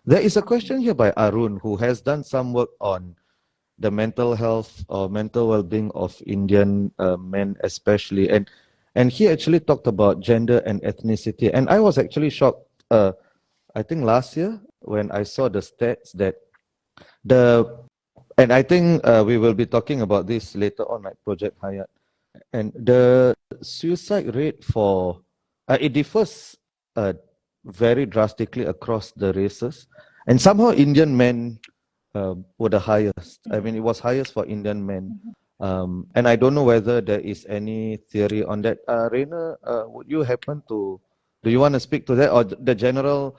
There is a question here by Arun, who has done some work on the mental health or mental well-being of Indian men especially. And he actually talked about gender and ethnicity. And I was actually shocked, I think last year, when I saw the stats that and I think we will be talking about this later on, like Project Hayat. And the suicide rate for, it differs very drastically across the races. And somehow Indian men were the highest. I mean, it was highest for Indian men. And I don't know whether there is any theory on that. Rayner, would you happen to, do you want to speak to that, or the general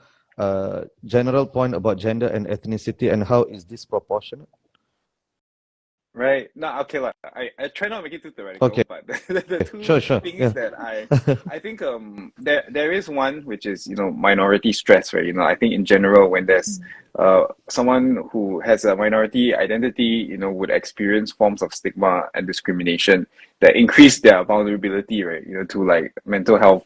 point about gender and ethnicity, and how is this proportionate? Right. No, okay, like I try not to make it too theoretical, Okay, but the two sure, things yeah. that I think there is one which is, minority stress, right? I think in general when there's someone who has a minority identity, would experience forms of stigma and discrimination that increase their vulnerability, right? To like mental health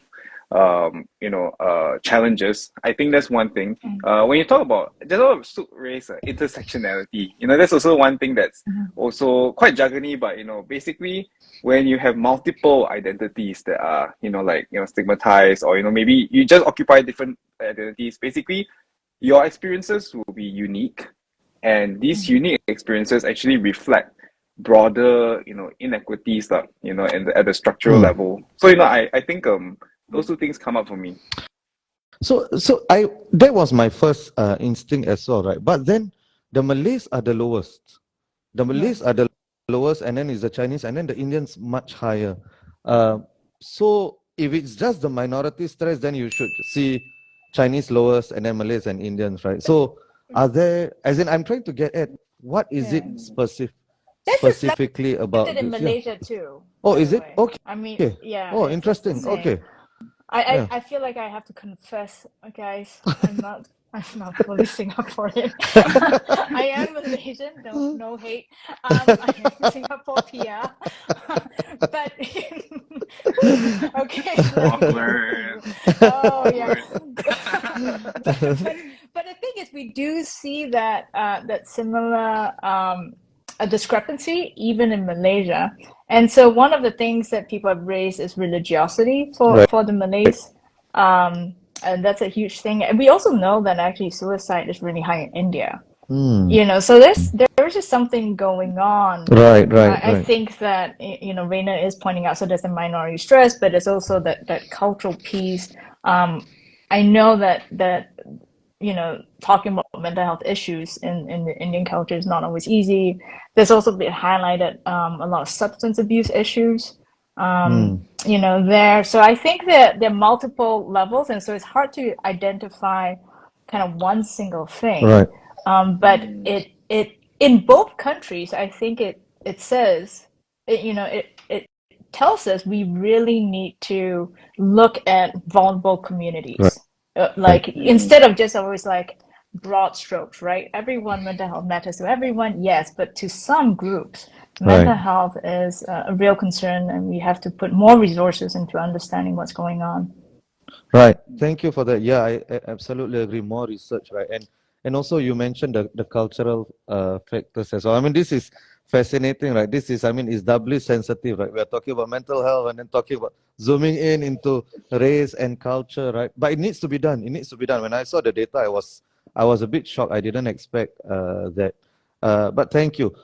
challenges. I think that's one thing. When you talk about, there's a lot of Sook race intersectionality, that's also one thing that's also quite jargony, but basically when you have multiple identities that are, stigmatized, or maybe you just occupy different identities, basically your experiences will be unique, and these unique experiences actually reflect broader, inequities, and at the structural level. So, I think those two things come up for me. So that was my first instinct as well, right? But then the Malays are the lowest. The Malays are the lowest, and then is the Chinese, and then the Indians much higher. So if it's just the minority stress, then you should see Chinese lowest, and then Malays and Indians, right? So are there, as in, I'm trying to get at what is it specifically about in this? Malaysia too. Oh, is it? Okay. I mean, yeah. Oh, it's interesting. the same. Okay. I feel like I have to confess, guys, I'm not fully Singaporean. I am Malaysian, no hate. I am Singapore PR. But okay. Awkward. Oh yeah. But the thing is, we do see that that similar a discrepancy even in Malaysia. And so one of the things that people have raised is religiosity for the Malays. And that's a huge thing. And we also know that actually suicide is really high in India. So there's just something going on. Right. I think that, Rayner is pointing out, so there's a minority stress, but there's also that cultural piece. I know that talking about mental health issues in the Indian culture is not always easy. There's also been highlighted a lot of substance abuse issues, there. So I think that there are multiple levels, and so it's hard to identify kind of one single thing. Right. But it in both countries, I think it says, it tells us we really need to look at vulnerable communities. Like instead of just always like broad strokes, right? Everyone, mental health matters to everyone, yes, but to some groups, mental health is a real concern, and we have to put more resources into understanding what's going on. Right. Thank you for that. Yeah, I absolutely agree. More research, right? And also you mentioned the cultural factors as well. I mean, this is fascinating, right? This is, it's doubly sensitive, right? We are talking about mental health and then talking about zooming into race and culture, right? But it needs to be done. It needs to be done. When I saw the data, I was a bit shocked. I didn't expect that. But thank you.